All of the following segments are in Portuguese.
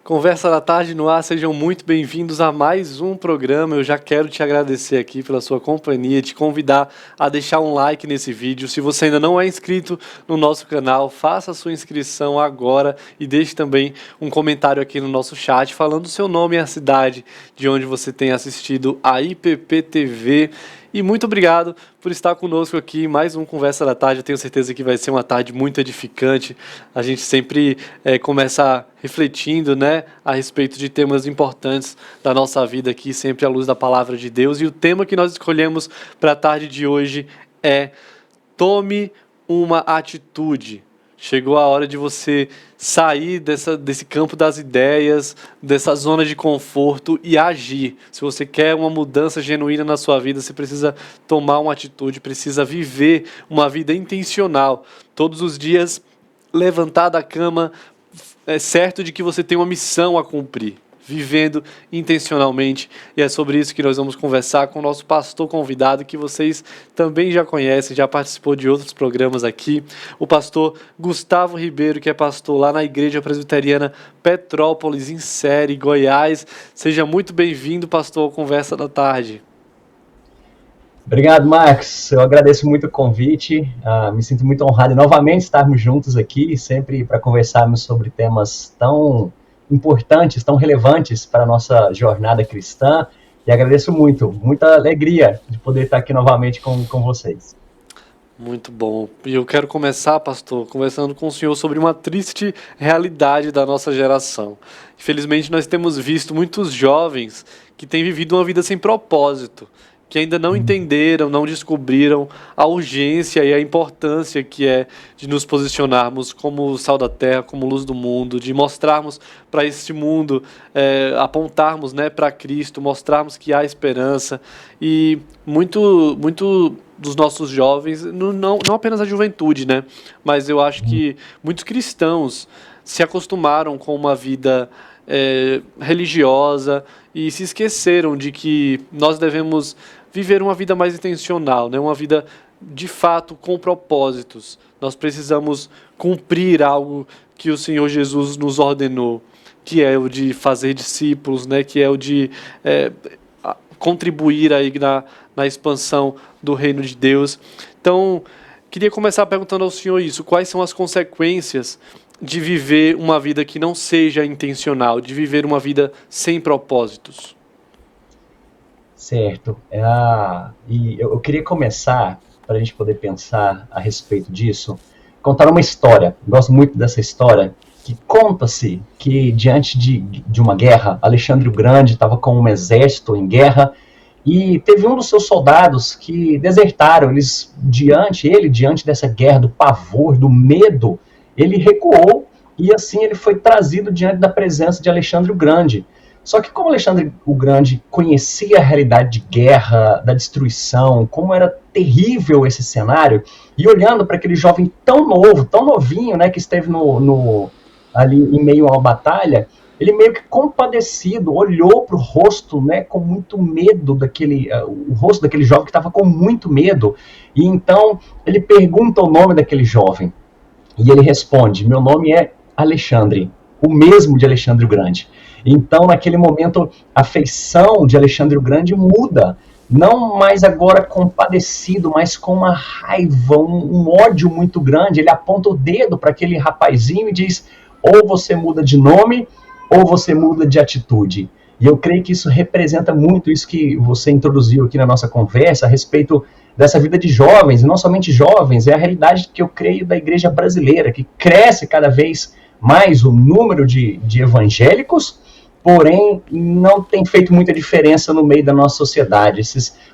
Conversa da Tarde no ar, sejam muito bem-vindos a mais um programa. Eu já quero te agradecer aqui pela sua companhia, te convidar a deixar um like nesse vídeo. Se você ainda não é inscrito no nosso canal, faça a sua inscrição agora e deixe também um comentário aqui no nosso chat falando o seu nome e a cidade de onde você tem assistido a IPP TV. E muito obrigado por estar conosco aqui em mais um Conversa da Tarde. Eu tenho certeza que vai ser uma tarde muito edificante. A gente sempre começa refletindo, né, a respeito de temas importantes da nossa vida aqui, sempre à luz da Palavra de Deus. E o tema que nós escolhemos para a tarde de hoje é Tome uma Atitude. Chegou a hora de você sair desse campo das ideias, dessa zona de conforto e agir. Se você quer uma mudança genuína na sua vida, você precisa tomar uma atitude, precisa viver uma vida intencional. Todos os dias, levantar da cama, é certo de que você tem uma missão a cumprir. Vivendo intencionalmente, e é sobre isso que nós vamos conversar com o nosso pastor convidado, que vocês também já conhecem, já participou de outros programas aqui, o pastor Gustavo Ribeiro, que é pastor lá na Igreja Presbiteriana Petrópolis, em Série, Goiás. Seja muito bem-vindo, pastor, ao Conversa da Tarde. Obrigado, Marcos. Eu agradeço muito o convite, me sinto muito honrado de novamente estarmos juntos aqui, sempre para conversarmos sobre temas tão importantes, tão relevantes para a nossa jornada cristã, e agradeço muito, muita alegria de poder estar aqui novamente com vocês. Muito bom. E eu quero começar, pastor, conversando com o senhor sobre uma triste realidade da nossa geração. Infelizmente, nós temos visto muitos jovens que têm vivido uma vida sem propósito, que ainda não entenderam, não descobriram a urgência e a importância que é de nos posicionarmos como sal da terra, como luz do mundo, de mostrarmos para este mundo, apontarmos, né, para Cristo, mostrarmos que há esperança. E muito dos nossos jovens, não apenas a juventude, né, mas eu acho que muitos cristãos se acostumaram com uma vida religiosa e se esqueceram de que nós devemos viver uma vida mais intencional, né? Uma vida de fato com propósitos. Nós precisamos cumprir algo que o Senhor Jesus nos ordenou, que é o de fazer discípulos, né? Que é o de contribuir aí na expansão do reino de Deus. Então, queria começar perguntando ao senhor isso: quais são as consequências de viver uma vida que não seja intencional, de viver uma vida sem propósitos? Certo. E eu queria começar, para a gente poder pensar a respeito disso, contar uma história. Gosto muito dessa história, que conta-se que diante de uma guerra, Alexandre o Grande estava com um exército em guerra, e teve um dos seus soldados que desertaram. Diante dessa guerra, do pavor, do medo, ele recuou, e assim ele foi trazido diante da presença de Alexandre o Grande. Só que como Alexandre o Grande conhecia a realidade de guerra, da destruição, como era terrível esse cenário, e olhando para aquele jovem tão novo, tão novinho, né, que esteve ali em meio a uma batalha, ele meio que compadecido, olhou para o rosto, né, com muito medo, o rosto daquele jovem que estava com muito medo, e então ele pergunta o nome daquele jovem. E ele responde: meu nome é Alexandre, o mesmo de Alexandre o Grande. Então, naquele momento, a feição de Alexandre o Grande muda. Não mais agora compadecido, mas com uma raiva, um ódio muito grande. Ele aponta o dedo para aquele rapazinho e diz: ou você muda de nome, ou você muda de atitude. E eu creio que isso representa muito isso que você introduziu aqui na nossa conversa a respeito dessa vida de jovens, e não somente jovens, é a realidade que eu creio da igreja brasileira, que cresce cada vez mais o número de evangélicos, porém não tem feito muita diferença no meio da nossa sociedade.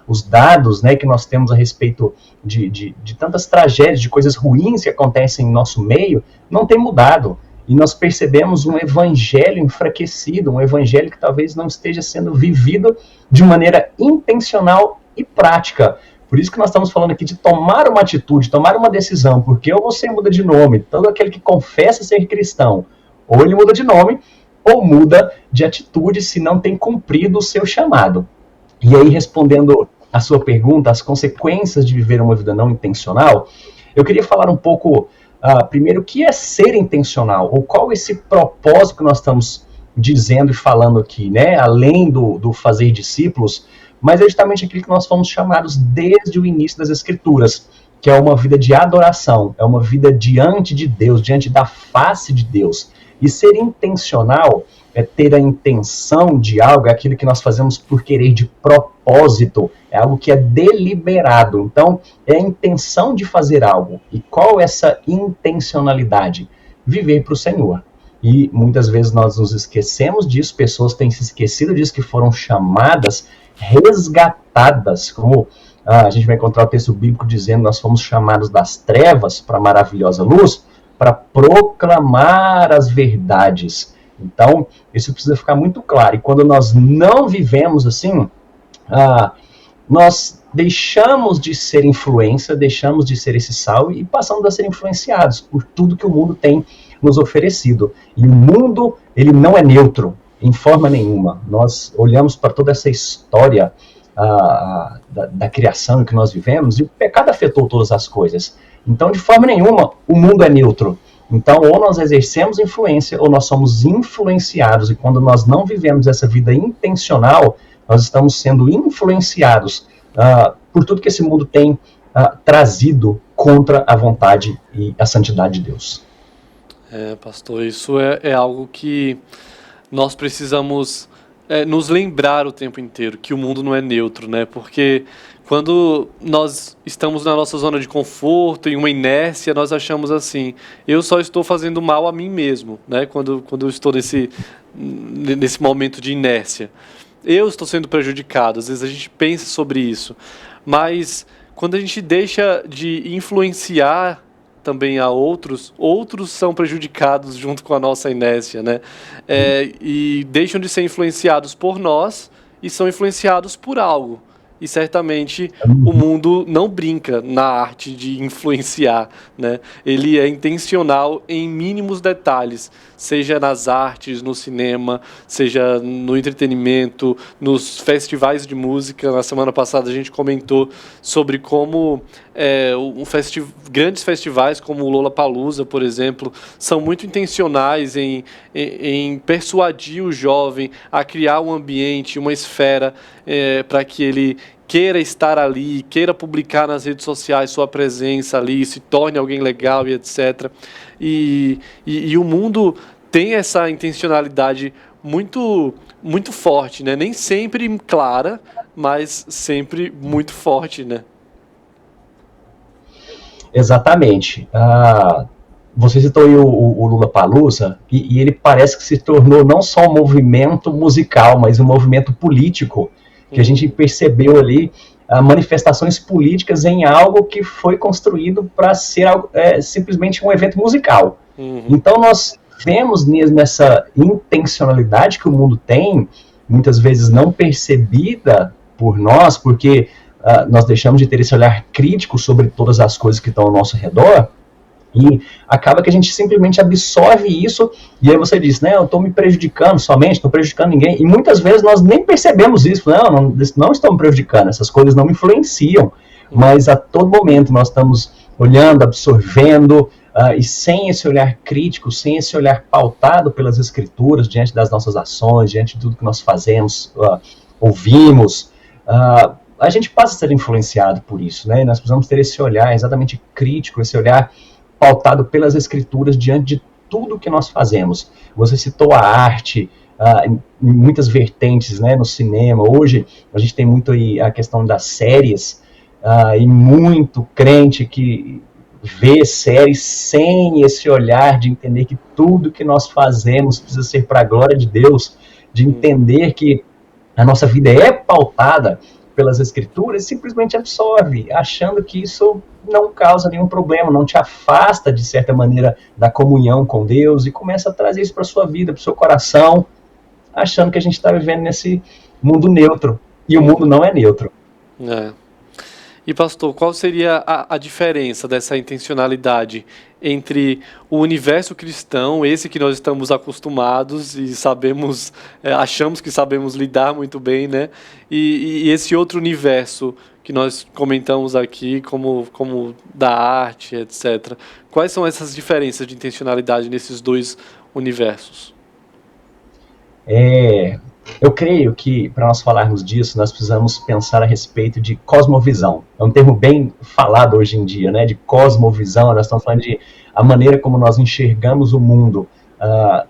Os dados, né, que nós temos a respeito de tantas tragédias, de coisas ruins que acontecem em nosso meio, não tem mudado. E nós percebemos um evangelho enfraquecido, um evangelho que talvez não esteja sendo vivido de maneira intencional e prática. Por isso que nós estamos falando aqui de tomar uma atitude, tomar uma decisão, porque ou você muda de nome, todo aquele que confessa ser cristão, ou ele muda de nome, ou muda de atitude se não tem cumprido o seu chamado. E aí, respondendo a sua pergunta, as consequências de viver uma vida não intencional, eu queria falar um pouco, primeiro, o que é ser intencional, ou qual esse propósito que nós estamos dizendo e falando aqui, né? Além do fazer discípulos, mas é justamente aquilo que nós fomos chamados desde o início das Escrituras, que é uma vida de adoração, é uma vida diante de Deus, diante da face de Deus. E ser intencional é ter a intenção de algo, é aquilo que nós fazemos por querer, de propósito, é algo que é deliberado. Então, é a intenção de fazer algo. E qual é essa intencionalidade? Viver para o Senhor. E muitas vezes nós nos esquecemos disso, pessoas têm se esquecido disso, que foram chamadas, resgatadas, como a gente vai encontrar o texto bíblico dizendo, nós fomos chamados das trevas para a maravilhosa luz, para proclamar as verdades. Então, isso precisa ficar muito claro. E quando nós não vivemos assim, nós deixamos de ser influência, deixamos de ser esse sal e passamos a ser influenciados por tudo que o mundo tem nos oferecido. E o mundo, ele não é neutro, em forma nenhuma. Nós olhamos para toda essa história da criação em que nós vivemos e o pecado afetou todas as coisas. Então, de forma nenhuma, o mundo é neutro. Então, ou nós exercemos influência ou nós somos influenciados. E quando nós não vivemos essa vida intencional, nós estamos sendo influenciados por tudo que esse mundo tem trazido contra a vontade e a santidade de Deus. Pastor, isso é algo que nós precisamos nos lembrar o tempo inteiro, que o mundo não é neutro, né? Porque quando nós estamos na nossa zona de conforto, em uma inércia, nós achamos assim, eu só estou fazendo mal a mim mesmo, né? Quando eu estou nesse momento de inércia. Eu estou sendo prejudicado, às vezes a gente pensa sobre isso, mas quando a gente deixa de influenciar também a outros são prejudicados junto com a nossa inércia, né? E deixam de ser influenciados por nós e são influenciados por algo. E certamente o mundo não brinca na arte de influenciar, né? Ele é intencional em mínimos detalhes, seja nas artes, no cinema, seja no entretenimento, nos festivais de música. Na semana passada a gente comentou sobre como grandes festivais como o Lollapalooza, por exemplo, são muito intencionais em persuadir o jovem a criar um ambiente, uma esfera para que ele queira estar ali, queira publicar nas redes sociais sua presença ali, se torne alguém legal e etc. E o mundo tem essa intencionalidade muito, muito forte, né? Nem sempre clara, mas sempre muito forte, né? Exatamente. Você citou aí o Lollapalooza, e ele parece que se tornou não só um movimento musical, mas um movimento político, que a gente percebeu ali manifestações políticas em algo que foi construído para ser simplesmente um evento musical. Então nós vemos nessa intencionalidade que o mundo tem, muitas vezes não percebida por nós, porque nós deixamos de ter esse olhar crítico sobre todas as coisas que estão ao nosso redor, e acaba que a gente simplesmente absorve isso, e aí você diz, né, eu estou me prejudicando somente, estou prejudicando ninguém, e muitas vezes nós nem percebemos isso, não estamos prejudicando, essas coisas não me influenciam, mas a todo momento nós estamos olhando, absorvendo, e sem esse olhar crítico, sem esse olhar pautado pelas escrituras, diante das nossas ações, diante de tudo que nós fazemos, ouvimos, a gente passa a ser influenciado por isso, né, e nós precisamos ter esse olhar exatamente crítico, esse olhar pautado pelas escrituras diante de tudo que nós fazemos. Você citou a arte, em muitas vertentes, né, no cinema. Hoje a gente tem muito aí a questão das séries, e muito crente que vê séries sem esse olhar de entender que tudo que nós fazemos precisa ser para a glória de Deus, de entender que a nossa vida é pautada pelas escrituras, simplesmente absorve, achando que isso não causa nenhum problema, não te afasta, de certa maneira, da comunhão com Deus, e começa a trazer isso para a sua vida, para o seu coração, achando que a gente está vivendo nesse mundo neutro, e o mundo não é neutro. E pastor, qual seria a diferença dessa intencionalidade entre o universo cristão, esse que nós estamos acostumados e sabemos, achamos que sabemos lidar muito bem, né? E esse outro universo que nós comentamos aqui, como da arte, etc. Quais são essas diferenças de intencionalidade nesses dois universos? Eu creio que, para nós falarmos disso, nós precisamos pensar a respeito de cosmovisão. É um termo bem falado hoje em dia, né? De cosmovisão. Nós estamos falando de a maneira como nós enxergamos o mundo,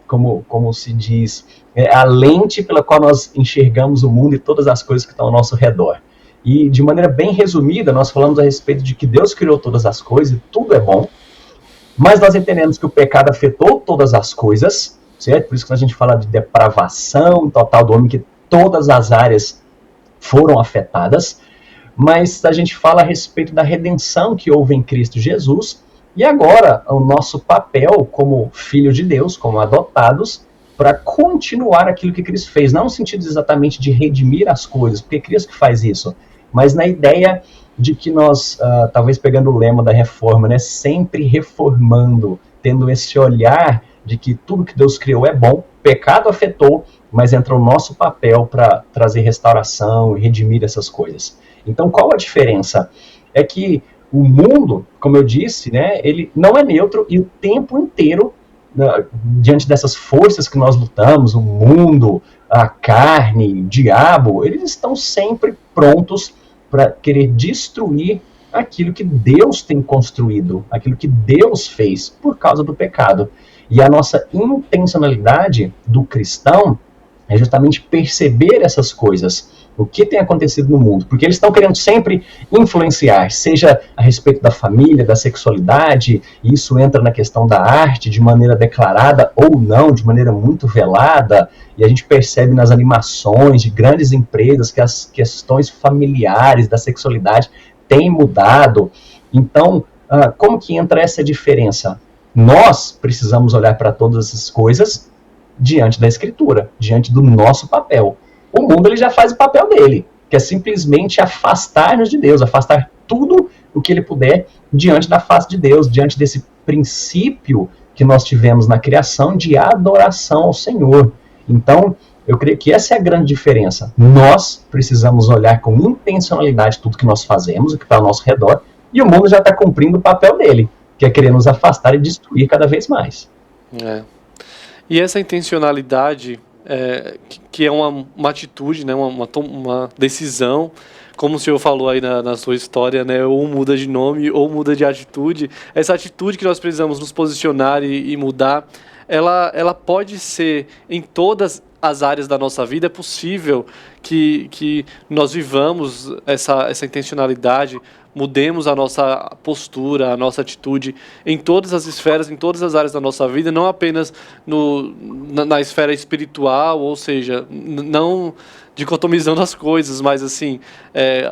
como se diz, a lente pela qual nós enxergamos o mundo e todas as coisas que estão ao nosso redor. E, de maneira bem resumida, nós falamos a respeito de que Deus criou todas as coisas e tudo é bom, mas nós entendemos que o pecado afetou todas as coisas, certo? Por isso que a gente fala de depravação total do homem, que todas as áreas foram afetadas, mas a gente fala a respeito da redenção que houve em Cristo Jesus, e agora o nosso papel como filho de Deus, como adotados, para continuar aquilo que Cristo fez, não no sentido exatamente de redimir as coisas, porque Cristo que faz isso, mas na ideia de que nós, talvez pegando o lema da reforma, né, sempre reformando, tendo esse olhar de que tudo que Deus criou é bom, pecado afetou, mas entra o nosso papel para trazer restauração e redimir essas coisas. Então, qual a diferença? É que o mundo, como eu disse, né, ele não é neutro e o tempo inteiro, diante dessas forças que nós lutamos, o mundo, a carne, o diabo, eles estão sempre prontos para querer destruir aquilo que Deus tem construído, aquilo que Deus fez por causa do pecado. E a nossa intencionalidade do cristão é justamente perceber essas coisas, o que tem acontecido no mundo, porque eles estão querendo sempre influenciar, seja a respeito da família, da sexualidade, e isso entra na questão da arte, de maneira declarada ou não, de maneira muito velada, e a gente percebe nas animações de grandes empresas que as questões familiares da sexualidade têm mudado. Então, como que entra essa diferença? Nós precisamos olhar para todas essas coisas diante da Escritura, diante do nosso papel. O mundo ele já faz o papel dele, que é simplesmente afastar-nos de Deus, afastar tudo o que ele puder diante da face de Deus, diante desse princípio que nós tivemos na criação de adoração ao Senhor. Então, eu creio que essa é a grande diferença. Nós precisamos olhar com intencionalidade tudo que nós fazemos, o que está ao nosso redor, e o mundo já está cumprindo o papel dele, que é querer nos afastar e destruir cada vez mais. E essa intencionalidade, que é uma atitude, né, uma decisão, como o senhor falou aí na sua história, né, ou muda de nome ou muda de atitude, essa atitude que nós precisamos nos posicionar e mudar, ela pode ser em todas as áreas da nossa vida. É possível que nós vivamos essa intencionalidade, mudemos a nossa postura, a nossa atitude em todas as esferas, em todas as áreas da nossa vida, não apenas na esfera espiritual, ou seja, não dicotomizando as coisas, mas assim,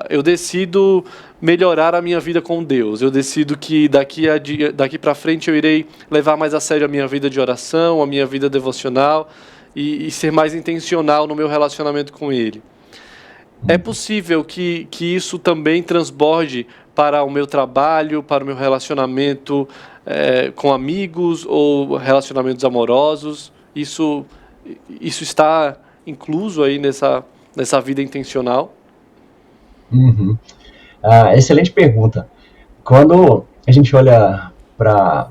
eu decido melhorar a minha vida com Deus, eu decido que daqui para frente eu irei levar mais a sério a minha vida de oração, a minha vida devocional e ser mais intencional no meu relacionamento com Ele. É possível que isso também transborde para o meu trabalho, para o meu relacionamento com amigos ou relacionamentos amorosos. Isso está incluso aí nessa vida intencional? Uhum. Excelente pergunta. Quando a gente olha para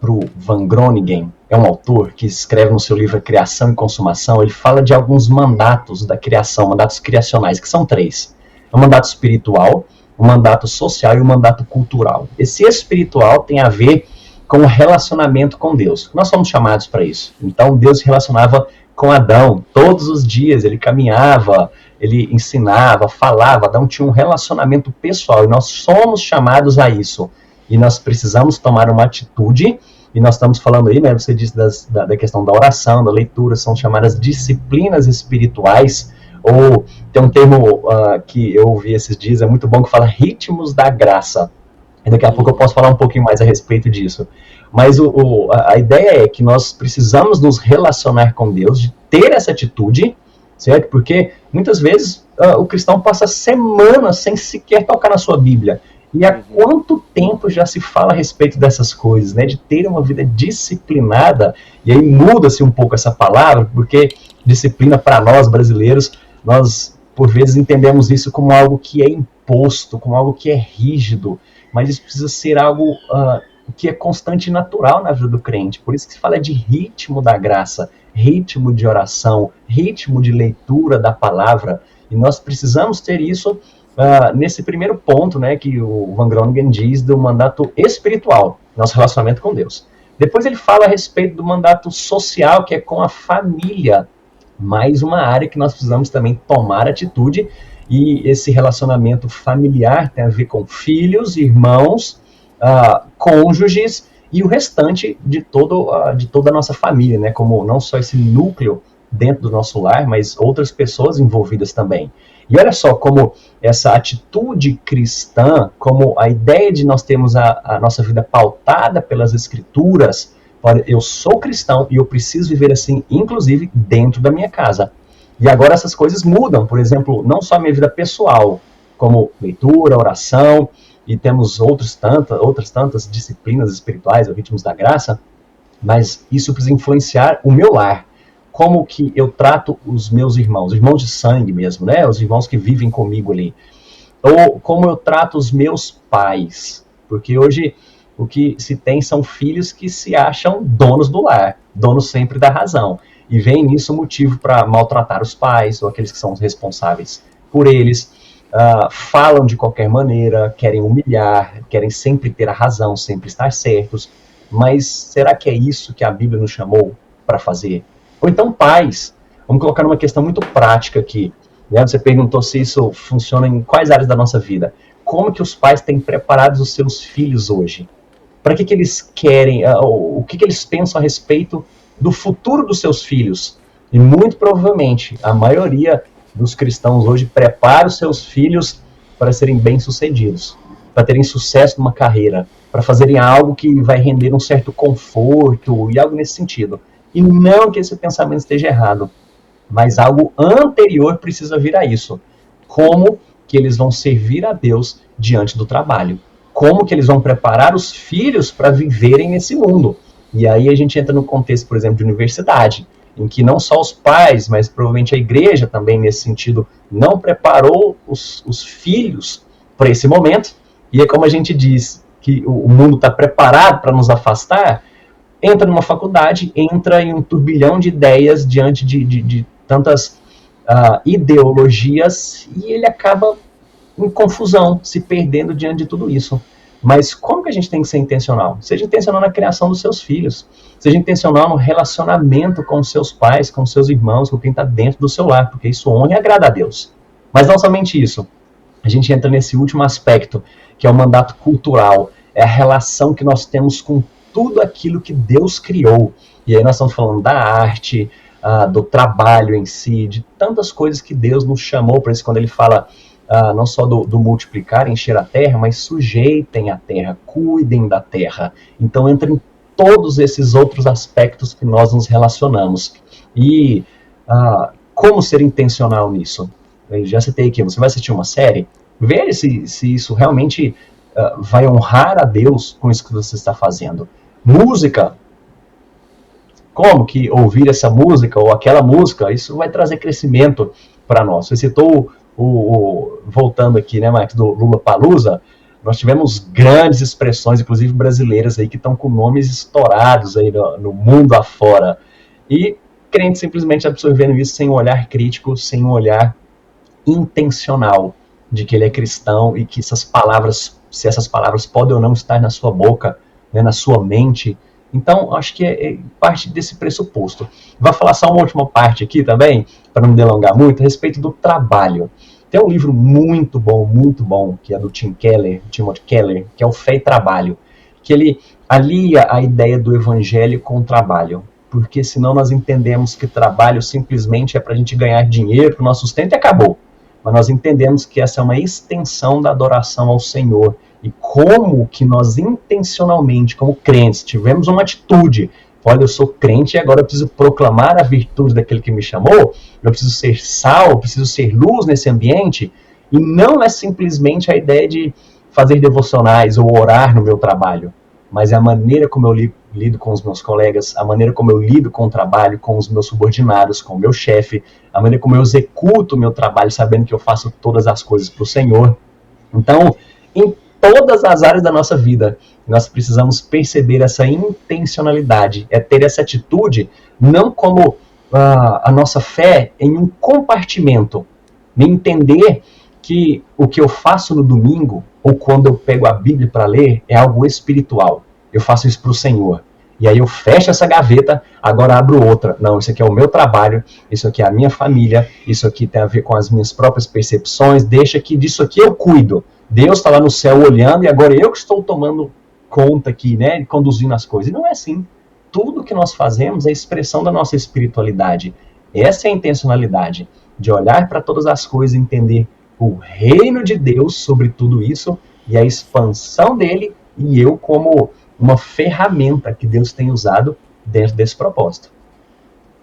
o Van Groningen, é um autor que escreve no seu livro Criação e Consumação, ele fala de alguns mandatos da criação, mandatos criacionais, que são 3. O mandato espiritual, o mandato social e o mandato cultural. Esse espiritual tem a ver com o relacionamento com Deus. Nós somos chamados para isso. Então, Deus se relacionava com Adão todos os dias, ele caminhava, ele ensinava, falava, Adão tinha um relacionamento pessoal, e nós somos chamados a isso. E nós precisamos tomar uma atitude. E nós estamos falando aí, né, você disse da questão da oração, da leitura, são chamadas disciplinas espirituais, ou tem um termo que eu ouvi esses dias, é muito bom, que fala ritmos da graça. E daqui a pouco eu posso falar um pouquinho mais a respeito disso. Mas a ideia é que nós precisamos nos relacionar com Deus, de ter essa atitude, certo? Porque muitas vezes o cristão passa semanas sem sequer tocar na sua Bíblia. E há quanto tempo já se fala a respeito dessas coisas, né? De ter uma vida disciplinada, e aí muda-se um pouco essa palavra, porque disciplina para nós brasileiros, nós por vezes entendemos isso como algo que é imposto, como algo que é rígido, mas isso precisa ser algo que é constante e natural na vida do crente. Por isso que se fala de ritmo da graça, ritmo de oração, ritmo de leitura da palavra. E nós precisamos ter isso nesse primeiro ponto, né, que o Van Groningen diz do mandato espiritual, nosso relacionamento com Deus. Depois ele fala a respeito do mandato social, que é com a família. Mais uma área que nós precisamos também tomar atitude. E esse relacionamento familiar tem a ver com filhos, irmãos, cônjuges e o restante de toda a nossa família, né? Como não só esse núcleo dentro do nosso lar, mas outras pessoas envolvidas também. E olha só como essa atitude cristã, como a ideia de nós termos a nossa vida pautada pelas Escrituras. Olha, eu sou cristão e eu preciso viver assim, inclusive dentro da minha casa. E agora essas coisas mudam, por exemplo, não só a minha vida pessoal, como leitura, oração, e temos outras tantas disciplinas espirituais, ou ritmos da graça, mas isso precisa influenciar o meu lar. Como que eu trato os meus irmãos de sangue mesmo, né? Os irmãos que vivem comigo ali. Ou como eu trato os meus pais, porque hoje o que se tem são filhos que se acham donos do lar, donos sempre da razão. E vem nisso motivo para maltratar os pais, ou aqueles que são responsáveis por eles, falam de qualquer maneira, querem humilhar, querem sempre ter a razão, sempre estar certos. Mas será que é isso que a Bíblia nos chamou para fazer? Ou então pais, vamos colocar numa questão muito prática aqui, né? Você perguntou se isso funciona em quais áreas da nossa vida. Como que os pais têm preparado os seus filhos hoje? Para que eles querem, o que eles pensam a respeito do futuro dos seus filhos? E muito provavelmente a maioria dos cristãos hoje prepara os seus filhos para serem bem-sucedidos, para terem sucesso numa carreira, para fazerem algo que vai render um certo conforto e algo nesse sentido. E não que esse pensamento esteja errado, mas algo anterior precisa vir a isso. Como que eles vão servir a Deus diante do trabalho? Como que eles vão preparar os filhos para viverem nesse mundo? E aí a gente entra no contexto, por exemplo, de universidade, em que não só os pais, mas provavelmente a igreja também, nesse sentido, não preparou os filhos para esse momento. E é como a gente diz, que o mundo está preparado para nos afastar, entra numa faculdade, entra em um turbilhão de ideias diante de tantas ideologias, e ele acaba em confusão, se perdendo diante de tudo isso. Mas como que a gente tem que ser intencional? Seja intencional na criação dos seus filhos, seja intencional no relacionamento com os seus pais, com os seus irmãos, com quem está dentro do seu lar, porque isso honra e agrada a Deus. Mas não somente isso, a gente entra nesse último aspecto, que é o mandato cultural, é a relação que nós temos com tudo aquilo que Deus criou. E aí nós estamos falando da arte, do trabalho em si, de tantas coisas que Deus nos chamou para isso, quando ele fala não só do multiplicar, encher a terra, mas sujeitem a terra, cuidem da terra. Então entra em todos esses outros aspectos que nós nos relacionamos. E como ser intencional nisso? Eu já citei aqui, você vai assistir uma série, veja se isso realmente vai honrar a Deus com isso que você está fazendo. Música, como que ouvir essa música ou aquela música, isso vai trazer crescimento para nós. Você citou voltando aqui, né, Max, do Lollapalooza, nós tivemos grandes expressões, inclusive brasileiras, aí, que estão com nomes estourados aí no mundo afora. E crente simplesmente absorvendo isso sem um olhar crítico, sem um olhar intencional de que ele é cristão e que essas palavras, se essas palavras podem ou não estar na sua boca, né, na sua mente. Então, acho que é parte desse pressuposto. Vou falar só uma última parte aqui também, para não me delongar muito, a respeito do trabalho. Tem um livro muito bom, que é do Timothy Keller, que é o Fé e Trabalho, que ele alia a ideia do evangelho com o trabalho. Porque senão nós entendemos que trabalho simplesmente é para a gente ganhar dinheiro, para o nosso sustento, e acabou. Mas nós entendemos que essa é uma extensão da adoração ao Senhor. E como que nós intencionalmente, como crentes, tivemos uma atitude. Olha, eu sou crente e agora eu preciso proclamar a virtude daquele que me chamou. Eu preciso ser sal, eu preciso ser luz nesse ambiente. E não é simplesmente a ideia de fazer devocionais ou orar no meu trabalho. Mas é a maneira como eu lido com os meus colegas, a maneira como eu lido com o trabalho, com os meus subordinados, com o meu chefe, a maneira como eu executo o meu trabalho, sabendo que eu faço todas as coisas para o Senhor. Então, em todas as áreas da nossa vida, Nós precisamos perceber essa intencionalidade, é ter essa atitude, não como a nossa fé em um compartimento, nem entender que o que eu faço no domingo, ou quando eu pego a Bíblia para ler, é algo espiritual. Eu faço isso para o Senhor. E aí eu fecho essa gaveta, agora abro outra. Não, isso aqui é o meu trabalho, isso aqui é a minha família, isso aqui tem a ver com as minhas próprias percepções, deixa que disso aqui eu cuido. Deus está lá no céu olhando e agora eu que estou tomando conta aqui, né, conduzindo as coisas. E não é assim. Tudo que nós fazemos é expressão da nossa espiritualidade. Essa é a intencionalidade, de olhar para todas as coisas e entender o reino de Deus sobre tudo isso e a expansão dele e eu como uma ferramenta que Deus tem usado dentro desse propósito.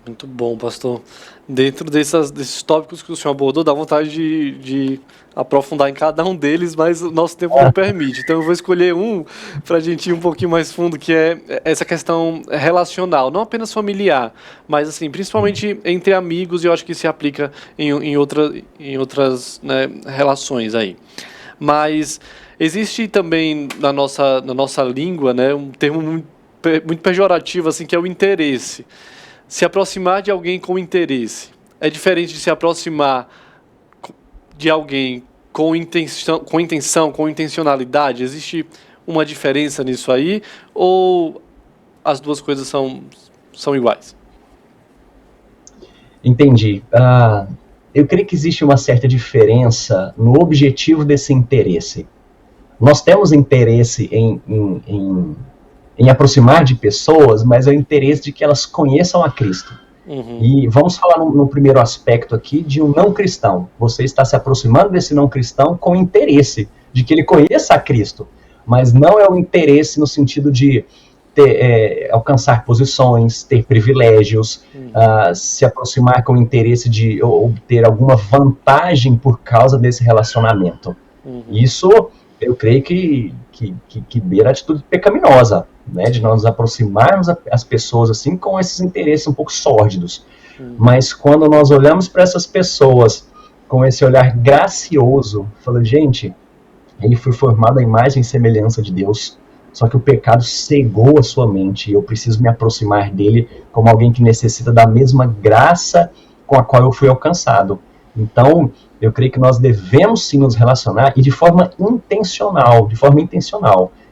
Muito bom, pastor. Dentro desses tópicos que o senhor abordou, dá vontade de aprofundar em cada um deles, mas o nosso tempo não permite. Então eu vou escolher um para a gente ir um pouquinho mais fundo, que é essa questão relacional, não apenas familiar, mas assim, principalmente entre amigos, e eu acho que se aplica em outras, né, relações aí. Mas existe também na nossa língua, né, um termo muito pejorativo, assim, que é o interesse. Se aproximar de alguém com interesse é diferente de se aproximar de alguém com intenção, com intencionalidade? Existe uma diferença nisso aí? Ou as duas coisas são iguais? Entendi. Eu creio que existe uma certa diferença no objetivo desse interesse. Nós temos interesse em aproximar de pessoas, mas é o interesse de que elas conheçam a Cristo. Uhum. E vamos falar no primeiro aspecto aqui de um não cristão. Você está se aproximando desse não cristão com interesse de que ele conheça a Cristo, mas não é o interesse no sentido de alcançar posições, ter privilégios, se aproximar com o interesse de obter alguma vantagem por causa desse relacionamento. Uhum. Isso, eu creio que beira a atitude pecaminosa, né, de nós nos aproximarmos as pessoas assim com esses interesses um pouco sórdidos. Mas quando nós olhamos para essas pessoas com esse olhar gracioso, falando, gente, ele foi formado à imagem e semelhança de Deus, só que o pecado cegou a sua mente e eu preciso me aproximar dele como alguém que necessita da mesma graça com a qual eu fui alcançado. Então, eu creio que nós devemos sim nos relacionar e de forma intencional,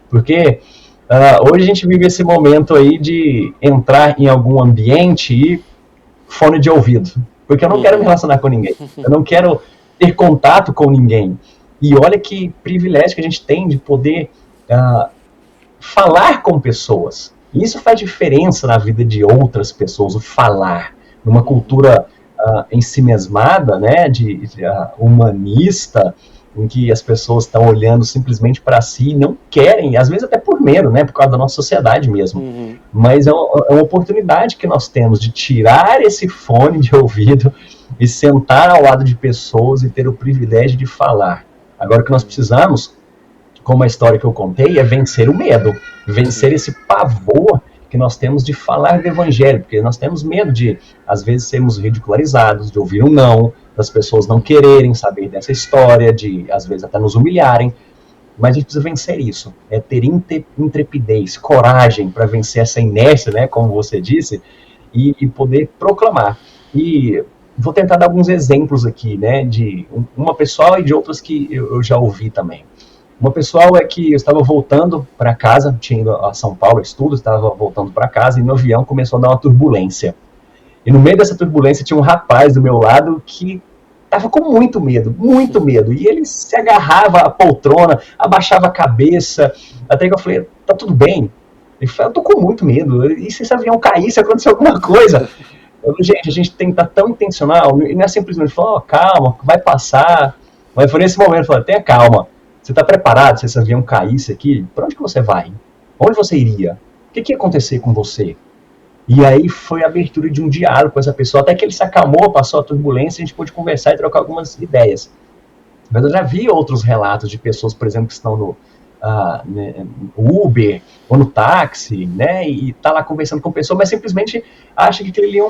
porque hoje a gente vive esse momento aí de entrar em algum ambiente e fone de ouvido, porque eu não quero me relacionar com ninguém, eu não quero ter contato com ninguém. E olha que privilégio que a gente tem de poder falar com pessoas. E isso faz diferença na vida de outras pessoas, o falar. Numa cultura ensimesmada, né, humanista, em que as pessoas estão olhando simplesmente para si e não querem, às vezes até por medo, né, por causa da nossa sociedade mesmo. Uhum. Mas é uma oportunidade que nós temos de tirar esse fone de ouvido e sentar ao lado de pessoas e ter o privilégio de falar. Agora, o que nós precisamos, como a história que eu contei, é vencer o medo, vencer esse pavor que nós temos de falar do evangelho, porque nós temos medo de, às vezes, sermos ridicularizados, de ouvir um não, das pessoas não quererem saber dessa história, de, às vezes, até nos humilharem, mas a gente precisa vencer isso, é ter intrepidez, coragem para vencer essa inércia, né, como você disse, e poder proclamar. E vou tentar dar alguns exemplos aqui, né, de uma pessoa e de outras que eu já ouvi também. Uma pessoal é que eu estava voltando para casa, tinha ido a São Paulo, estudo, estava voltando para casa e no avião começou a dar uma turbulência. E no meio dessa turbulência tinha um rapaz do meu lado que estava com muito medo, e ele se agarrava à poltrona, abaixava a cabeça, até que eu falei, tá tudo bem? Ele falou, eu tô com muito medo, e se esse avião cair, se acontecer alguma coisa? Eu falei, gente, a gente tem que estar tão intencional, e não é simplesmente falar, calma, vai passar, mas foi nesse momento, eu falei, tenha calma. Você está preparado se esse avião caísse aqui? Para onde que você vai? Onde você iria? O que ia acontecer com você? E aí foi a abertura de um diálogo com essa pessoa, até que ele se acalmou, passou a turbulência, a gente pôde conversar e trocar algumas ideias. Mas eu já vi outros relatos de pessoas, por exemplo, que estão no Uber ou no táxi, né, e tá lá conversando com a pessoa, mas simplesmente acha que aquilo ali é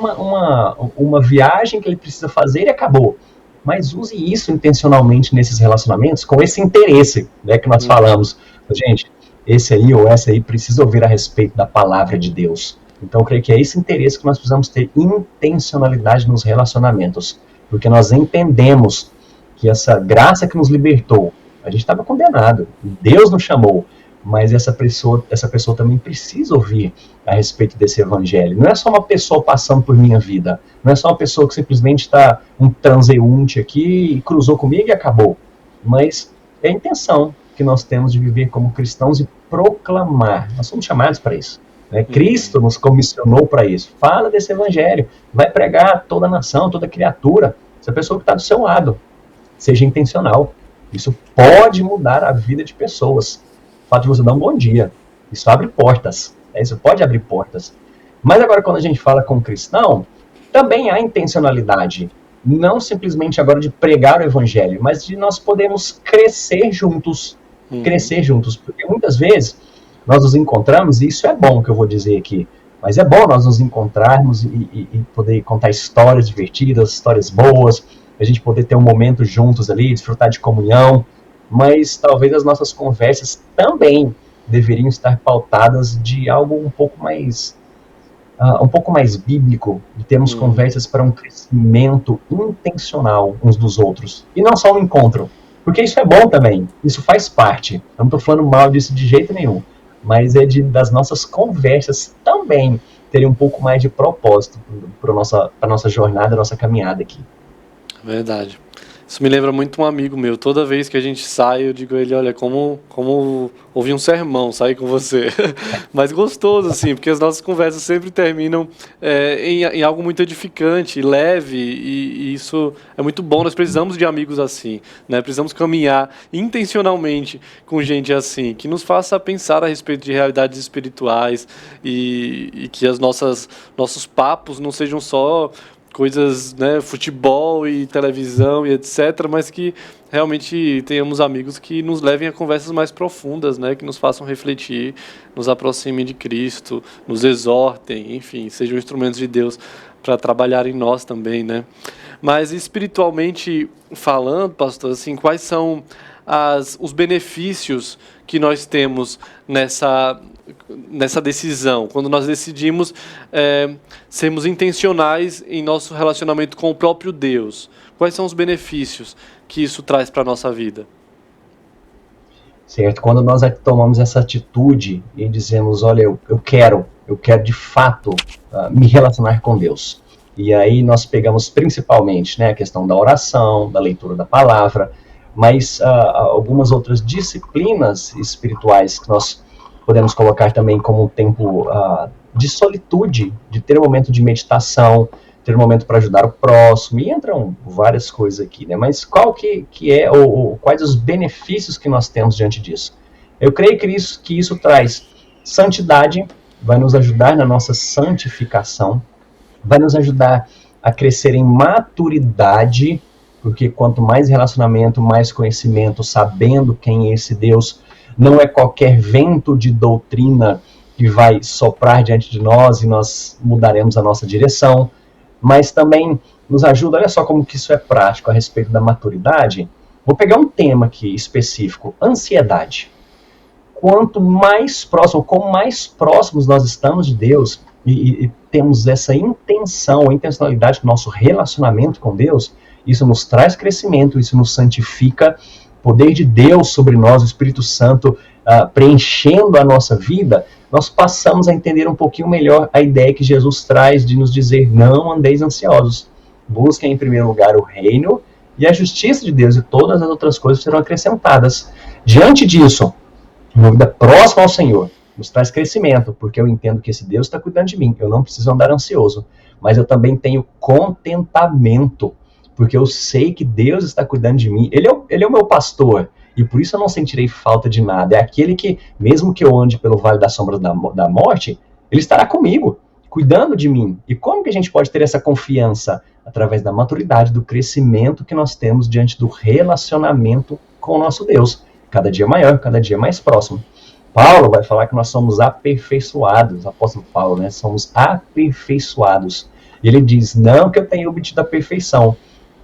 uma viagem que ele precisa fazer e acabou. Mas use isso intencionalmente nesses relacionamentos com esse interesse, né, que nós falamos. Gente, esse aí ou essa aí precisa ouvir a respeito da palavra de Deus. Então, eu creio que é esse interesse que nós precisamos ter, intencionalidade nos relacionamentos, porque nós entendemos que essa graça que nos libertou, a gente estava condenado, Deus nos chamou, mas essa pessoa também precisa ouvir a respeito desse evangelho. Não é só uma pessoa passando por minha vida, não é só uma pessoa que simplesmente está um transeunte aqui e cruzou comigo e acabou, mas é a intenção que nós temos de viver como cristãos e proclamar. Nós somos chamados para isso. Né? Cristo nos comissionou para isso. Fala desse evangelho, vai pregar a toda nação, toda criatura, essa pessoa que está do seu lado. Seja intencional. Isso pode mudar a vida de pessoas. O fato de você dar um bom dia, isso abre portas. Isso pode abrir portas. Mas agora, quando a gente fala com um cristão, também há intencionalidade. Não simplesmente agora de pregar o evangelho, mas de nós podermos crescer juntos. Crescer juntos. Porque muitas vezes nós nos encontramos, e isso é bom que eu vou dizer aqui, mas é bom nós nos encontrarmos e poder contar histórias divertidas, histórias boas, a gente poder ter um momento juntos ali, desfrutar de comunhão, mas talvez as nossas conversas também deveriam estar pautadas de algo um pouco mais bíblico, de termos conversas para um crescimento intencional uns dos outros, e não só um encontro, porque isso é bom também, isso faz parte, eu não estou falando mal disso de jeito nenhum, mas é das nossas conversas também terem um pouco mais de propósito para a nossa jornada, a nossa caminhada aqui. Verdade. Isso me lembra muito um amigo meu. Toda vez que a gente sai, eu digo a ele, olha, como ouvir um sermão, sair com você. Mas gostoso, assim, porque as nossas conversas sempre terminam em algo muito edificante, leve, e isso é muito bom. Nós precisamos de amigos assim, né? Precisamos caminhar intencionalmente com gente assim, que nos faça pensar a respeito de realidades espirituais e que nossos papos não sejam só coisas, né, futebol e televisão e etc, mas que realmente tenhamos amigos que nos levem a conversas mais profundas, né, que nos façam refletir, nos aproximem de Cristo, nos exortem, enfim, sejam instrumentos de Deus para trabalhar em nós também, né. Mas espiritualmente falando, pastor, assim, quais são os benefícios que nós temos nessa decisão, quando nós decidimos sermos intencionais em nosso relacionamento com o próprio Deus? Quais são os benefícios que isso traz para a nossa vida? Certo, quando nós tomamos essa atitude e dizemos, olha, eu quero de fato me relacionar com Deus. E aí nós pegamos principalmente, né, a questão da oração, da leitura da palavra, mas algumas outras disciplinas espirituais que nós podemos colocar também como um tempo de solitude, de ter um momento de meditação, ter um momento para ajudar o próximo, e entram várias coisas aqui, né? Mas qual que é, quais os benefícios que nós temos diante disso? Eu creio que isso traz santidade, vai nos ajudar na nossa santificação, vai nos ajudar a crescer em maturidade, porque quanto mais relacionamento, mais conhecimento, sabendo quem é esse Deus, não é qualquer vento de doutrina que vai soprar diante de nós e nós mudaremos a nossa direção, mas também nos ajuda, olha só como que isso é prático a respeito da maturidade. Vou pegar um tema aqui específico, ansiedade. Quanto mais próximo, como mais próximos nós estamos de Deus e temos essa intencionalidade do nosso relacionamento com Deus, isso nos traz crescimento, isso nos santifica, o poder de Deus sobre nós, o Espírito Santo preenchendo a nossa vida, nós passamos a entender um pouquinho melhor a ideia que Jesus traz de nos dizer, não andeis ansiosos, busquem em primeiro lugar o reino e a justiça de Deus, e todas as outras coisas serão acrescentadas. Diante disso, uma vida próxima ao Senhor nos traz crescimento, porque eu entendo que esse Deus está cuidando de mim, eu não preciso andar ansioso, mas eu também tenho contentamento, porque eu sei que Deus está cuidando de mim. Ele é o meu pastor, e por isso eu não sentirei falta de nada. É aquele que, mesmo que eu ande pelo vale da sombra da morte, Ele estará comigo, cuidando de mim. E como que a gente pode ter essa confiança? Através da maturidade, do crescimento que nós temos diante do relacionamento com o nosso Deus. Cada dia maior, cada dia mais próximo. Paulo vai falar que nós somos aperfeiçoados, o apóstolo Paulo, né? Somos aperfeiçoados. E ele diz, não que eu tenha obtido a perfeição,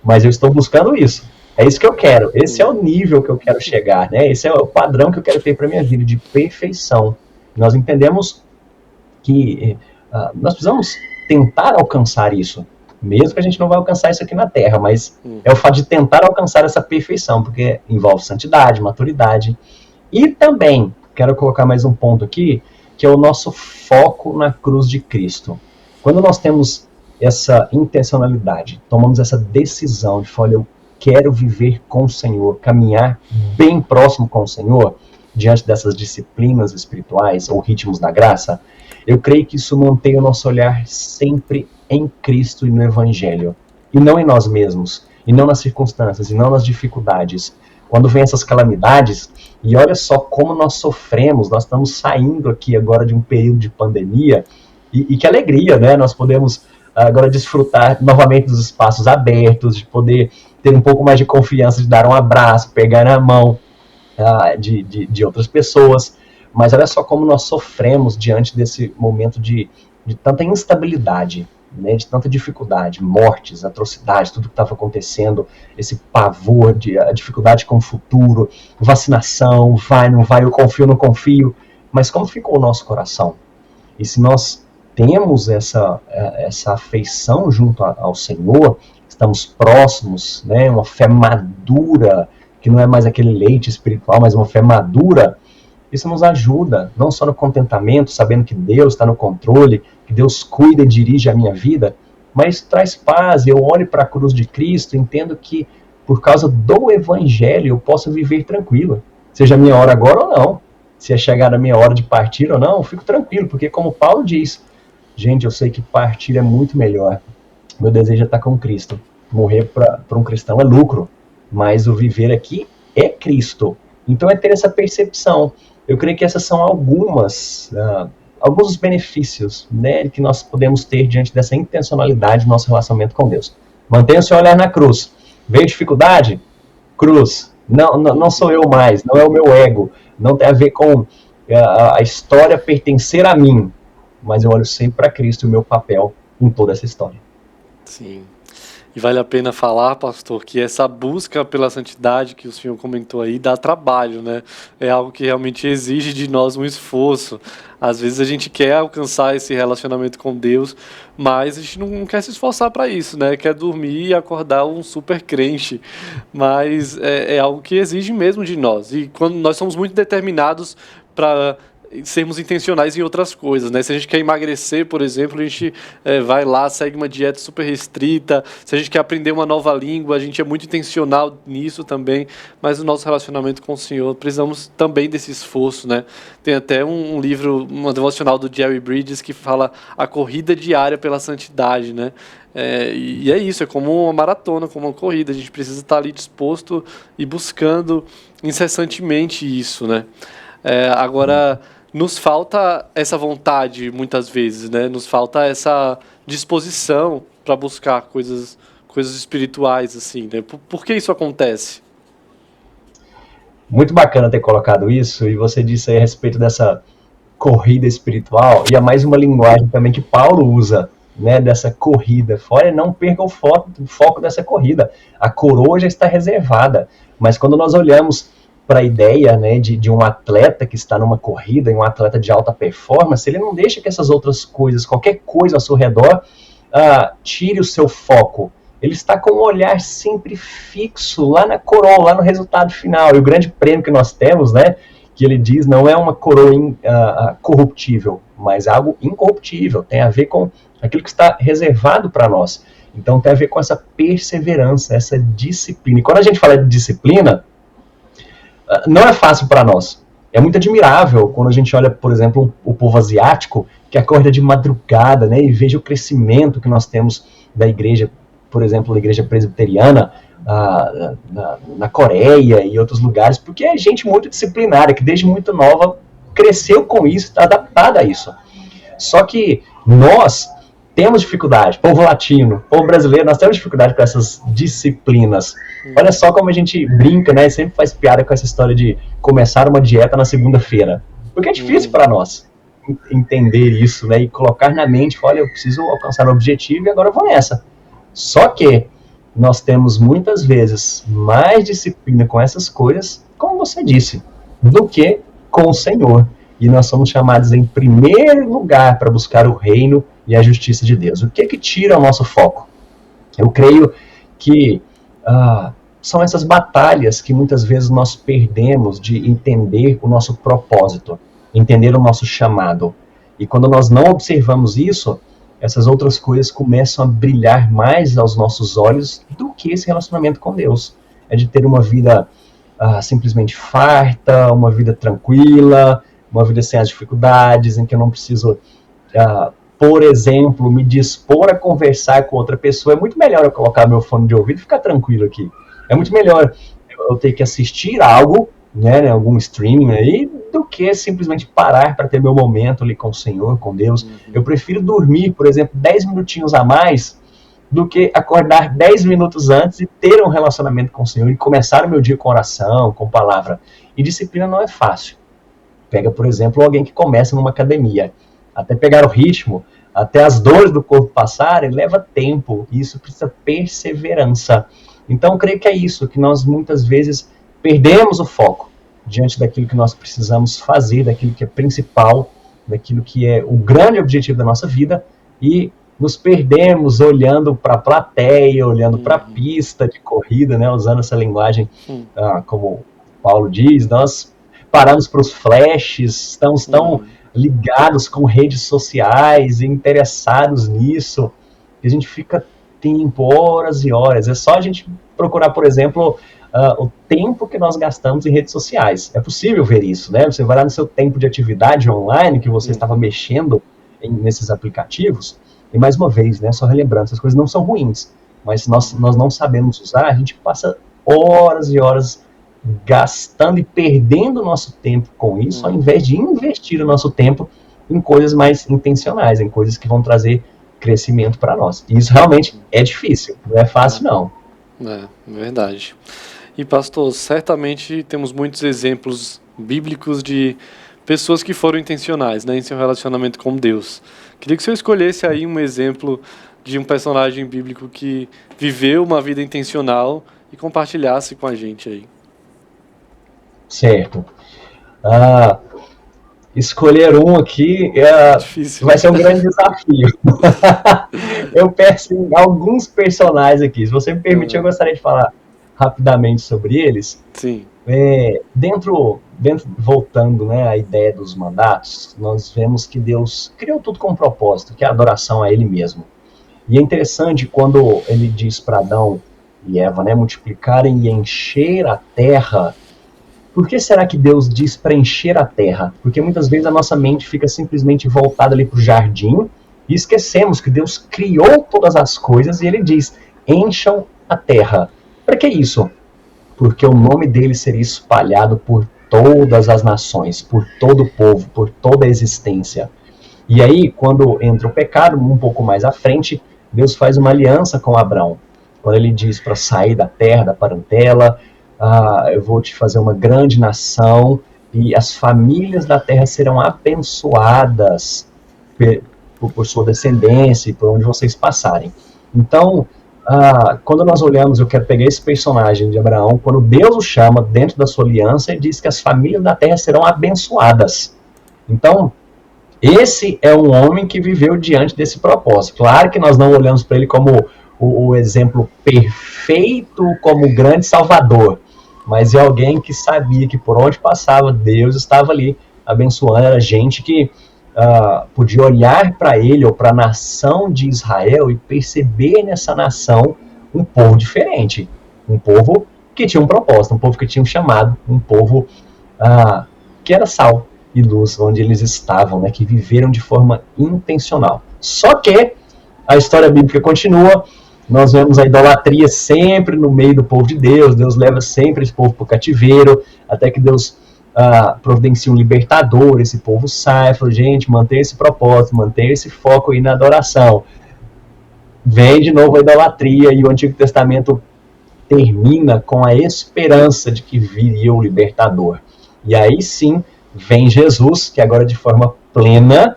mas eu estou buscando isso. É isso que eu quero, esse é o nível que eu quero chegar, né? Esse é o padrão que eu quero ter para minha vida, de perfeição. Nós entendemos que nós precisamos tentar alcançar isso, mesmo que a gente não vai alcançar isso aqui na Terra, mas é o fato de tentar alcançar essa perfeição, porque envolve santidade, maturidade, e também, quero colocar mais um ponto aqui, que é o nosso foco na cruz de Cristo. Quando nós temos essa intencionalidade, tomamos essa decisão de falar, olha, eu quero viver com o Senhor, caminhar bem próximo com o Senhor, diante dessas disciplinas espirituais ou ritmos da graça, eu creio que isso mantém o nosso olhar sempre em Cristo e no Evangelho, e não em nós mesmos, e não nas circunstâncias, e não nas dificuldades. Quando vem essas calamidades, e olha só como nós sofremos, nós estamos saindo aqui agora de um período de pandemia, e que alegria, né? Nós podemos agora desfrutar novamente dos espaços abertos, de poder ter um pouco mais de confiança, de dar um abraço, pegar na mão de outras pessoas. Mas olha só como nós sofremos diante desse momento de tanta instabilidade, né, de tanta dificuldade, mortes, atrocidades, tudo que estava acontecendo, esse pavor, a dificuldade com o futuro, vacinação, vai, não vai, eu confio, não confio. Mas como ficou o nosso coração? E se nós temos essa afeição junto ao Senhor, estamos próximos, né, uma fé madura, que não é mais aquele leite espiritual, mas uma fé madura, isso nos ajuda, não só no contentamento, sabendo que Deus está no controle, que Deus cuida e dirige a minha vida, mas traz paz. Eu olho para a cruz de Cristo e entendo que, por causa do Evangelho, eu posso viver tranquilo. Seja a minha hora agora ou não. Se é chegar a minha hora de partir ou não, eu fico tranquilo, porque como Paulo diz, gente, eu sei que partir é muito melhor. Meu desejo é estar com Cristo. Morrer para um cristão é lucro, mas o viver aqui é Cristo. Então é ter essa percepção. Eu creio que essas são alguns dos benefícios, né, que nós podemos ter diante dessa intencionalidade do nosso relacionamento com Deus. Mantenha o seu olhar na cruz. Veio dificuldade? Cruz. Não sou eu mais, não é o meu ego. Não tem a ver com a história pertencer a mim, mas eu olho sempre para Cristo e o meu papel em toda essa história. Sim. E vale a pena falar, pastor, que essa busca pela santidade que o senhor comentou aí dá trabalho, né? É algo que realmente exige de nós um esforço. Às vezes a gente quer alcançar esse relacionamento com Deus, mas a gente não quer se esforçar para isso, né? Quer dormir e acordar um super crente. Mas é algo que exige mesmo de nós. E quando nós somos muito determinados para sermos intencionais em outras coisas, né? Se a gente quer emagrecer, por exemplo, a gente vai lá, segue uma dieta super restrita. Se a gente quer aprender uma nova língua, a gente é muito intencional nisso também. Mas no nosso relacionamento com o Senhor, precisamos também desse esforço, né? Tem até um livro, uma devocional do Jerry Bridges, que fala a corrida diária pela santidade, né? E é isso, é como uma maratona, como uma corrida. A gente precisa estar ali disposto e buscando incessantemente isso, né? Agora, nos falta essa vontade, muitas vezes, né? Nos falta essa disposição para buscar coisas espirituais, assim, né? Por que isso acontece? Muito bacana ter colocado isso, e você disse aí a respeito dessa corrida espiritual, e é mais uma linguagem também que Paulo usa, né, dessa corrida. Fora, não perca o foco dessa corrida. A coroa já está reservada, mas quando nós olhamos para a ideia, né, de um atleta que está numa corrida, um atleta de alta performance, ele não deixa que essas outras coisas, qualquer coisa ao seu redor, tire o seu foco. Ele está com o olhar sempre fixo lá na coroa, lá no resultado final. E o grande prêmio que nós temos, né, que ele diz, não é uma coroa corruptível, mas algo incorruptível. Tem a ver com aquilo que está reservado para nós. Então tem a ver com essa perseverança, essa disciplina. E quando a gente fala de disciplina, não é fácil para nós. É muito admirável quando a gente olha, por exemplo, o povo asiático, que acorda de madrugada, né, e veja o crescimento que nós temos da igreja, por exemplo, a igreja presbiteriana, na Coreia e outros lugares, porque é gente muito disciplinária, que desde muito nova cresceu com isso, está adaptada a isso. Só que nós temos dificuldade, povo latino, povo brasileiro, nós temos dificuldade com essas disciplinas. Olha só como a gente brinca, né? Sempre faz piada com essa história de começar uma dieta na segunda-feira. Porque é difícil para nós entender isso, né? E colocar na mente, olha, eu preciso alcançar o objetivo e agora eu vou nessa. Só que nós temos muitas vezes mais disciplina com essas coisas, como você disse, do que com o Senhor. E nós somos chamados em primeiro lugar para buscar o reino e a justiça de Deus. O que tira o nosso foco? Eu creio que são essas batalhas que muitas vezes nós perdemos de entender o nosso propósito, entender o nosso chamado. E quando nós não observamos isso, essas outras coisas começam a brilhar mais aos nossos olhos do que esse relacionamento com Deus. É de ter uma vida simplesmente farta, uma vida tranquila, uma vida sem as dificuldades, em que eu não preciso, por exemplo, me dispor a conversar com outra pessoa. É muito melhor eu colocar meu fone de ouvido e ficar tranquilo aqui. É muito melhor eu ter que assistir algo, né, algum streaming aí, do que simplesmente parar para ter meu momento ali com o Senhor, com Deus. Eu prefiro dormir, por exemplo, 10 minutinhos a mais do que acordar 10 minutos antes e ter um relacionamento com o Senhor e começar o meu dia com oração, com palavra. E disciplina não é fácil. Pega, por exemplo, alguém que começa numa academia. Até pegar o ritmo, até as dores do corpo passarem, leva tempo. E isso precisa perseverança. Então, eu creio que é isso, que nós muitas vezes perdemos o foco diante daquilo que nós precisamos fazer, daquilo que é principal, daquilo que é o grande objetivo da nossa vida, e nos perdemos olhando para a plateia, olhando para a pista de corrida, né, usando essa linguagem, como Paulo diz, nós paramos para os flashes, estamos tão ligados com redes sociais e interessados nisso, que a gente fica tempo, horas e horas. É só a gente procurar, por exemplo, o tempo que nós gastamos em redes sociais. É possível ver isso, né? Você vai lá no seu tempo de atividade online, que você estava mexendo nesses aplicativos, e mais uma vez, né, só relembrando, essas coisas não são ruins, mas nós não sabemos usar, a gente passa horas e horas gastando e perdendo o nosso tempo com isso, ao invés de investir o nosso tempo em coisas mais intencionais, em coisas que vão trazer crescimento para nós. E isso realmente é difícil, não é fácil não. É verdade. E pastor, certamente temos muitos exemplos bíblicos de pessoas que foram intencionais, né, em seu relacionamento com Deus. Queria que o senhor escolhesse aí um exemplo de um personagem bíblico que viveu uma vida intencional e compartilhasse com a gente aí. Certo. Escolher um aqui vai ser um grande desafio. Eu penso em alguns personagens aqui. Se você me permitir, eu gostaria de falar rapidamente sobre eles. Sim. Voltando, né, à ideia dos mandatos, nós vemos que Deus criou tudo com um propósito, que é a adoração a Ele mesmo. E é interessante quando Ele diz para Adão e Eva, né, multiplicarem e encher a terra. Por que será que Deus diz para encher a terra? Porque muitas vezes a nossa mente fica simplesmente voltada ali para o jardim e esquecemos que Deus criou todas as coisas e Ele diz, encham a terra. Para que isso? Porque o nome dele seria espalhado por todas as nações, por todo o povo, por toda a existência. E aí, quando entra o pecado, um pouco mais à frente, Deus faz uma aliança com Abrão. Quando ele diz para sair da terra, da parentela, eu vou te fazer uma grande nação e as famílias da terra serão abençoadas por sua descendência e por onde vocês passarem. Então, quando nós olhamos, eu quero pegar esse personagem de Abraão, quando Deus o chama dentro da sua aliança, ele diz que as famílias da terra serão abençoadas. Então, esse é um homem que viveu diante desse propósito. Claro que nós não olhamos para ele como o exemplo perfeito, como o grande salvador, mas é alguém que sabia que por onde passava, Deus estava ali abençoando. Era gente que podia olhar para ele ou para a nação de Israel e perceber nessa nação um povo diferente, um povo que tinha um propósito, um povo que tinha um chamado, um povo que era sal e luz onde eles estavam, né, que viveram de forma intencional. Só que a história bíblica continua, nós vemos a idolatria sempre no meio do povo de Deus, Deus leva sempre esse povo para o cativeiro, até que Deus providencia um libertador, esse povo sai, fala, gente, mantenha esse propósito, mantenha esse foco aí na adoração. Vem de novo a idolatria e o Antigo Testamento termina com a esperança de que viria o libertador. E aí sim, vem Jesus, que agora de forma plena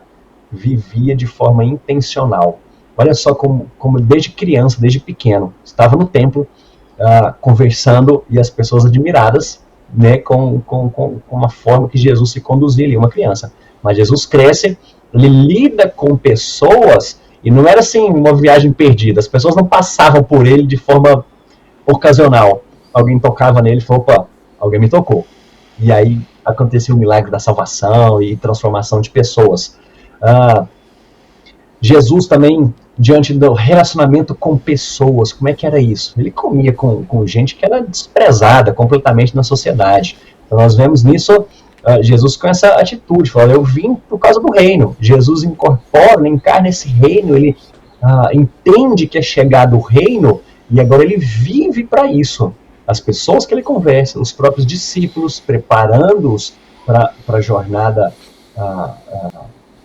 vivia de forma intencional. olha só como desde criança, desde pequeno, estava no templo, conversando, e as pessoas admiradas, né, com uma forma que Jesus se conduzia ali, uma criança. Mas Jesus cresce, ele lida com pessoas, e não era assim uma viagem perdida, as pessoas não passavam por ele de forma ocasional. Alguém tocava nele e falou, opa, alguém me tocou. E aí aconteceu o milagre da salvação e transformação de pessoas. Jesus também, diante do relacionamento com pessoas, como é que era isso? Ele comia com gente que era desprezada completamente na sociedade. Então nós vemos nisso Jesus com essa atitude, fala, eu vim por causa do reino. Jesus incorpora, encarna esse reino, ele entende que é chegado o reino, e agora ele vive para isso. As pessoas que ele conversa, os próprios discípulos, preparando-os para a jornada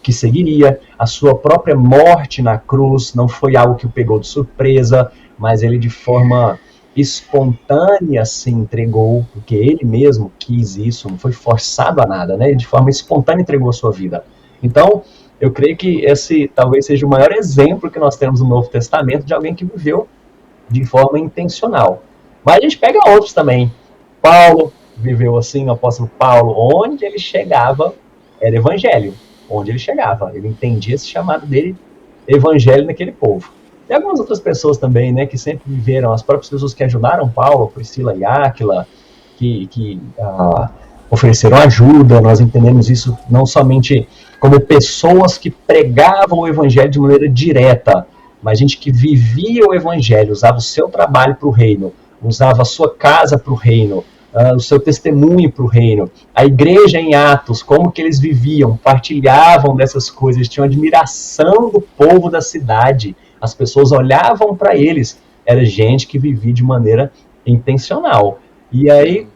que seguiria. A sua própria morte na cruz não foi algo que o pegou de surpresa, mas ele de forma espontânea se entregou, porque ele mesmo quis isso, não foi forçado a nada, né? Ele de forma espontânea entregou a sua vida. Então, eu creio que esse talvez seja o maior exemplo que nós temos no Novo Testamento de alguém que viveu de forma intencional. Mas a gente pega outros também. Paulo viveu assim, o apóstolo Paulo, onde ele chegava, era evangelho. Onde ele chegava, ele entendia esse chamado dele, evangelho naquele povo. E algumas outras pessoas também, né, que sempre viveram, as próprias pessoas que ajudaram Paulo, Priscila e Áquila, que ofereceram ajuda. Nós entendemos isso não somente como pessoas que pregavam o evangelho de maneira direta, mas gente que vivia o evangelho, usava o seu trabalho para o reino, usava a sua casa para o reino, o seu testemunho para o reino. A igreja em Atos, como que eles viviam, partilhavam dessas coisas, tinham admiração do povo da cidade, as pessoas olhavam para eles, era gente que vivia de maneira intencional. E aí,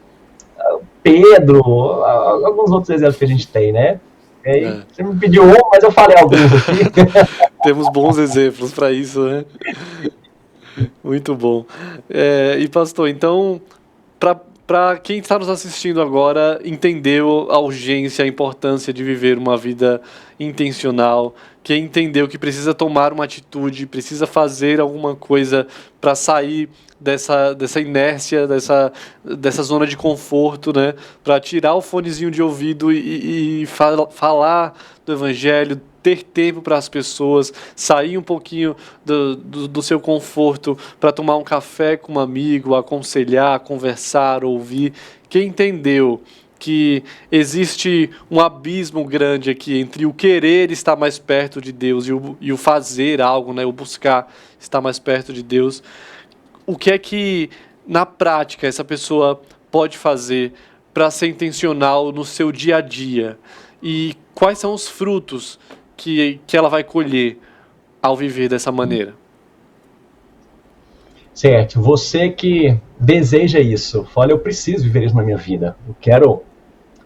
Pedro, alguns outros exemplos que a gente tem, né? Aí, você me pediu um, mas eu falei alguns aqui. Temos bons exemplos para isso, né? Muito bom. E pastor, então, para quem está nos assistindo agora, entendeu a urgência, a importância de viver uma vida intencional, quem entendeu que precisa tomar uma atitude, precisa fazer alguma coisa para sair dessa inércia, dessa zona de conforto, né? Para tirar o fonezinho de ouvido e falar do evangelho, ter tempo para as pessoas, sair um pouquinho do seu conforto para tomar um café com um amigo, aconselhar, conversar, ouvir. Quem entendeu que existe um abismo grande aqui entre o querer estar mais perto de Deus e o fazer algo, né? O buscar estar mais perto de Deus, o que é que, na prática, essa pessoa pode fazer para ser intencional no seu dia a dia? E quais são os frutos que ela vai colher ao viver dessa maneira? Certo, você que deseja isso, fala, eu preciso viver isso na minha vida, eu quero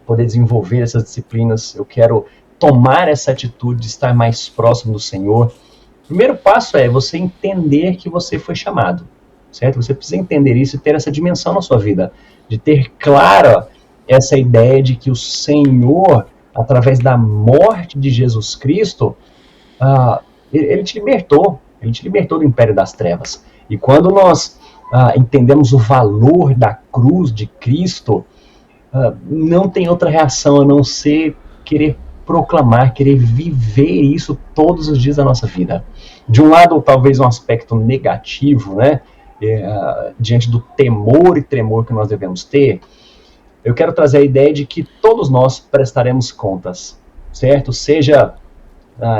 poder desenvolver essas disciplinas, eu quero tomar essa atitude de estar mais próximo do Senhor. O primeiro passo é você entender que você foi chamado, certo? Você precisa entender isso e ter essa dimensão na sua vida, de ter clara essa ideia de que o Senhor, através da morte de Jesus Cristo, ele te libertou do império das trevas. E quando nós entendemos o valor da cruz de Cristo, não tem outra reação a não ser querer proclamar, querer viver isso todos os dias da nossa vida. De um lado, talvez um aspecto negativo, né? Diante do temor e tremor que nós devemos ter, eu quero trazer a ideia de que todos nós prestaremos contas, certo? Seja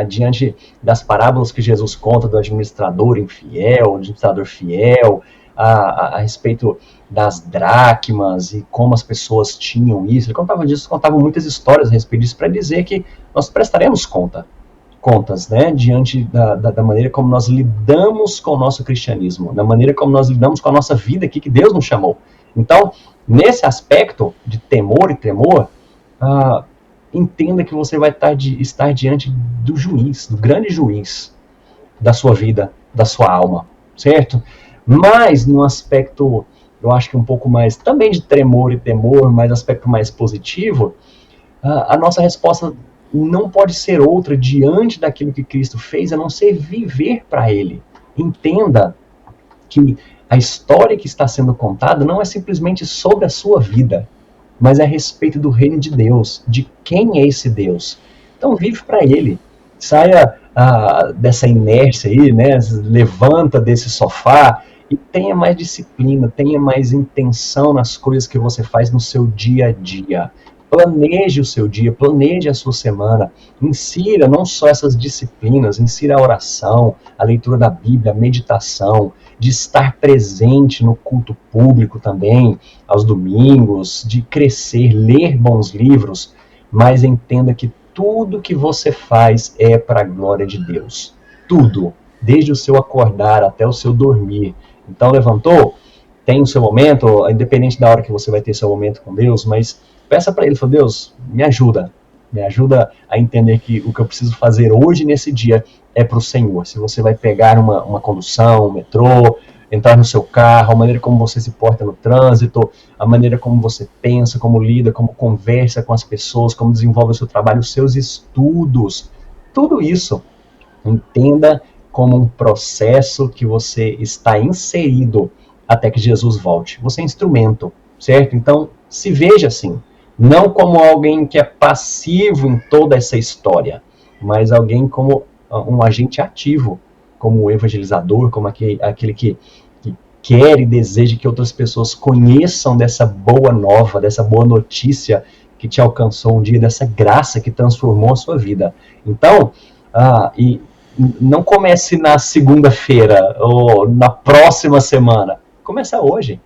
diante das parábolas que Jesus conta do administrador infiel, administrador fiel, a respeito das dracmas e como as pessoas tinham isso. Ele contava disso, contava muitas histórias a respeito disso para dizer que nós prestaremos contas, né, diante da maneira como nós lidamos com o nosso cristianismo, da maneira como nós lidamos com a nossa vida aqui que Deus nos chamou. Então, nesse aspecto de temor e tremor, entenda que você vai estar diante do juiz, do grande juiz da sua vida, da sua alma, certo? Mas no aspecto, eu acho que um pouco mais, também de tremor e temor, mas aspecto mais positivo, a nossa resposta não pode ser outra diante daquilo que Cristo fez, a não ser viver para Ele. Entenda que a história que está sendo contada não é simplesmente sobre a sua vida, mas é a respeito do reino de Deus, de quem é esse Deus. Então vive para Ele. Saia dessa inércia aí, né? Levanta desse sofá e tenha mais disciplina, tenha mais intenção nas coisas que você faz no seu dia a dia. Planeje o seu dia, planeje a sua semana, insira não só essas disciplinas, insira a oração, a leitura da Bíblia, a meditação, de estar presente no culto público também, aos domingos, de crescer, ler bons livros, mas entenda que tudo que você faz é para a glória de Deus. Tudo, desde o seu acordar até o seu dormir. Então levantou, tem o seu momento, independente da hora que você vai ter seu momento com Deus, mas peça para Ele, fala, Deus, me ajuda a entender que o que eu preciso fazer hoje, nesse dia, é para o Senhor. Se você vai pegar uma condução, um metrô, entrar no seu carro, a maneira como você se porta no trânsito, a maneira como você pensa, como lida, como conversa com as pessoas, como desenvolve o seu trabalho, os seus estudos, tudo isso, entenda como um processo que você está inserido até que Jesus volte. Você é instrumento, certo? Então, se veja assim, não como alguém que é passivo em toda essa história, mas alguém como um agente ativo, como o evangelizador, como aquele que quer e deseja que outras pessoas conheçam dessa boa nova, dessa boa notícia que te alcançou um dia, dessa graça que transformou a sua vida. Então, e não comece na segunda-feira ou na próxima semana. Começa hoje.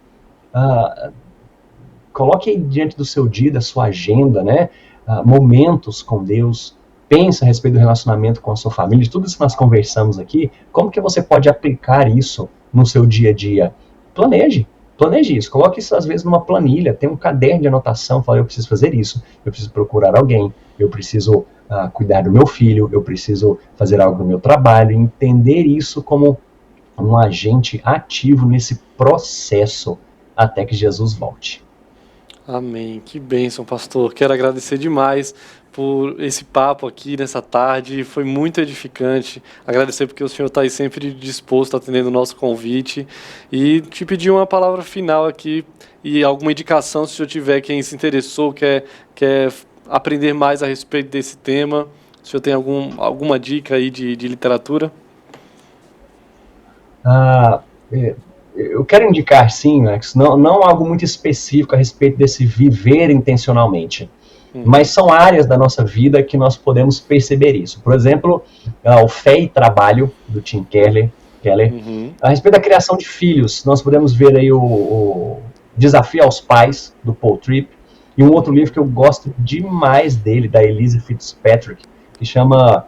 Coloque diante do seu dia, da sua agenda, né? Momentos com Deus. Pense a respeito do relacionamento com a sua família, de tudo isso que nós conversamos aqui. Como que você pode aplicar isso no seu dia a dia? Planeje isso. Coloque isso, às vezes, numa planilha. Tem um caderno de anotação. Fala, eu preciso fazer isso. Eu preciso procurar alguém. Eu preciso cuidar do meu filho. Eu preciso fazer algo no meu trabalho. Entender isso como um agente ativo nesse processo até que Jesus volte. Amém. Que bênção, pastor. Quero agradecer demais por esse papo aqui nessa tarde. Foi muito edificante. Agradecer porque o senhor está aí sempre disposto, atendendo o nosso convite. E te pedir uma palavra final aqui e alguma indicação, se o senhor tiver, quem se interessou, quer aprender mais a respeito desse tema. O senhor tem alguma dica aí de literatura? Eu quero indicar, sim, Max, não algo muito específico a respeito desse viver intencionalmente, mas são áreas da nossa vida que nós podemos perceber isso. Por exemplo, o Fé e Trabalho, do Tim Keller. A respeito da criação de filhos, nós podemos ver aí o Desafio aos Pais, do Paul Tripp, e um outro livro que eu gosto demais dele, da Elise Fitzpatrick, que chama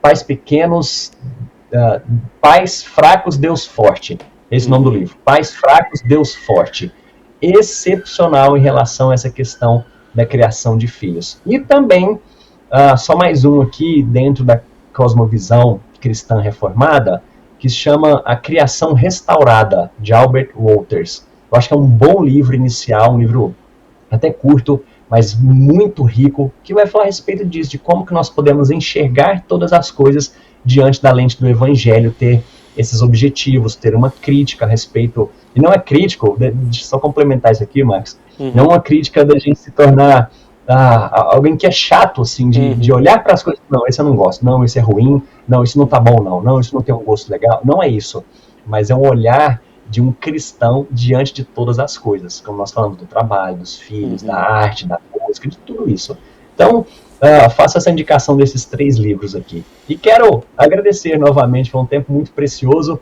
Pais Pequenos... Pais Fracos, Deus Forte. Esse é o nome do livro. Pais Fracos, Deus Forte. Excepcional em relação a essa questão da criação de filhos. E também, só mais um aqui, dentro da cosmovisão cristã reformada, que se chama A Criação Restaurada, de Albert Wolters. Eu acho que é um bom livro inicial, um livro até curto, mas muito rico, que vai falar a respeito disso, de como que nós podemos enxergar todas as coisas diante da lente do Evangelho, ter esses objetivos, ter uma crítica a respeito, e não é crítico, deixa eu só complementar isso aqui, Max, não é uma crítica da gente se tornar alguém que é chato, assim, de olhar para as coisas, não, esse eu não gosto, não, esse é ruim, não, isso não tá bom, não, isso não tem um gosto legal, não é isso, mas é um olhar de um cristão diante de todas as coisas, como nós falamos do trabalho, dos filhos, da arte, da música, de tudo isso. Então, faço essa indicação desses 3 livros aqui. E quero agradecer novamente, foi um tempo muito precioso,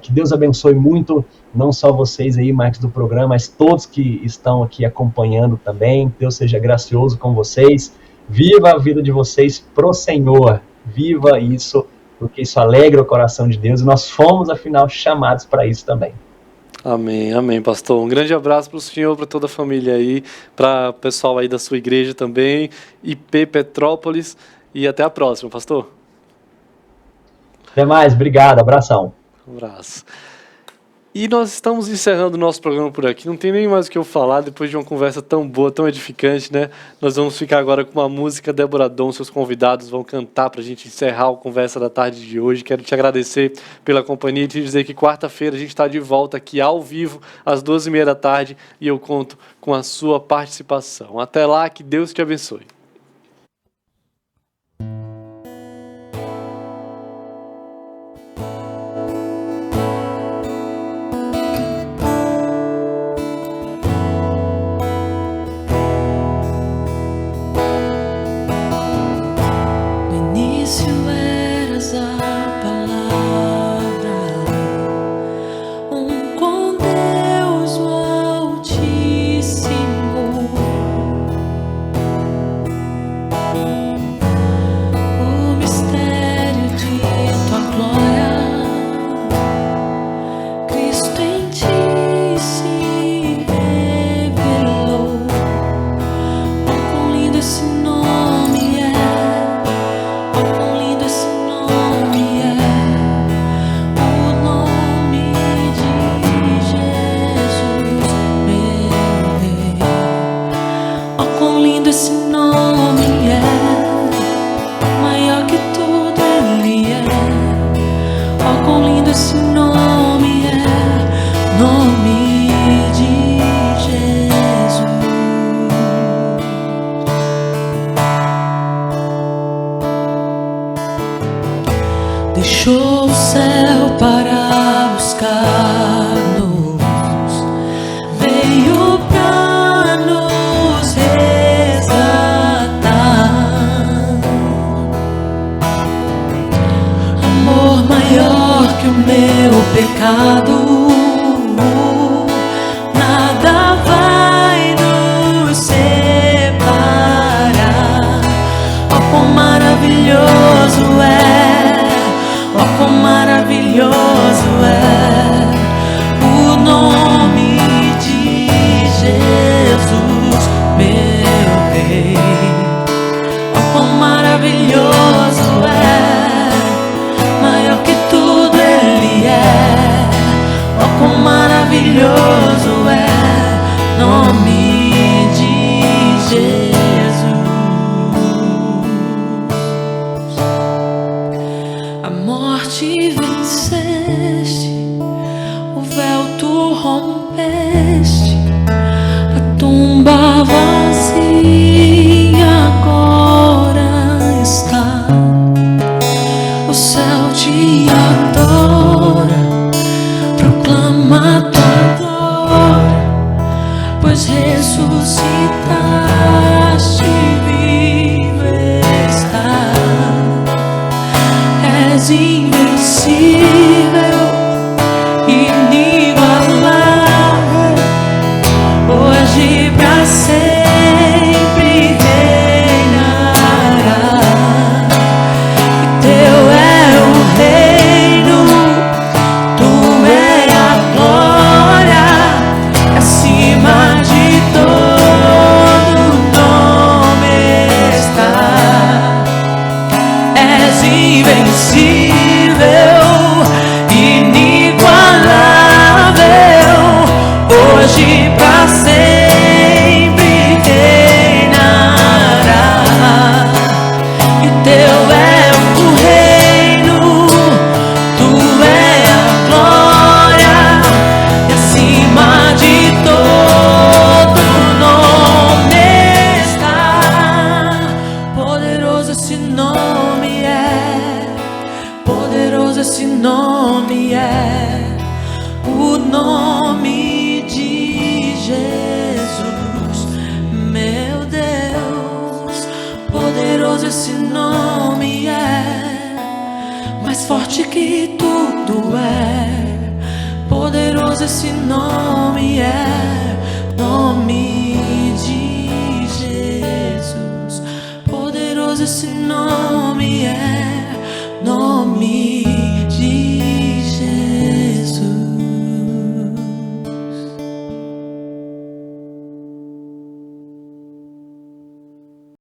que Deus abençoe muito, não só vocês aí, Marcos, do programa, mas todos que estão aqui acompanhando também. Deus seja gracioso com vocês. Viva a vida de vocês pro Senhor. Viva isso, porque isso alegra o coração de Deus e nós fomos, afinal, chamados para isso também. Amém, amém, pastor. Um grande abraço para o senhor, para toda a família aí, para o pessoal aí da sua igreja também, IP Petrópolis, e até a próxima, pastor. Até mais, obrigado, abração. Um abraço. E nós estamos encerrando o nosso programa por aqui. Não tem nem mais o que eu falar depois de uma conversa tão boa, tão edificante, né? Nós vamos ficar agora com uma música. Débora Dom, seus convidados vão cantar para a gente encerrar a conversa da tarde de hoje. Quero te agradecer pela companhia e te dizer que quarta-feira a gente está de volta aqui ao vivo, às 12h30 da tarde, e eu conto com a sua participação. Até lá, que Deus te abençoe. Deixou o céu para buscar-nos, veio para nos resgatar. Amor maior que o meu pecado, nada vai nos separar. Oh, quão maravilhoso é! Oh, quão maravilhoso é o nome de Jesus, meu Rei. Oh, quão maravilhoso é, maior que tudo Ele é. Oh, quão maravilhoso é o nome de Jesus. Morte venceste, o véu tu rompeste, a tumba vazia agora está. O céu te adora, proclama tua glória, pois ressuscitaste, vivo está. És invencível, inigualável, hoje pra sempre reinará. E teu é o reino, tu é a glória, acima de todo nome está. És invencível, inigualável, hoje pra sempre reinará. E teu é o reino, tu é a glória, e acima de todo nome está. Poderoso esse nome é, poderoso esse nome é, o nome de Jesus, meu Deus. Poderoso esse nome é, mais forte que tudo é. Poderoso esse nome é,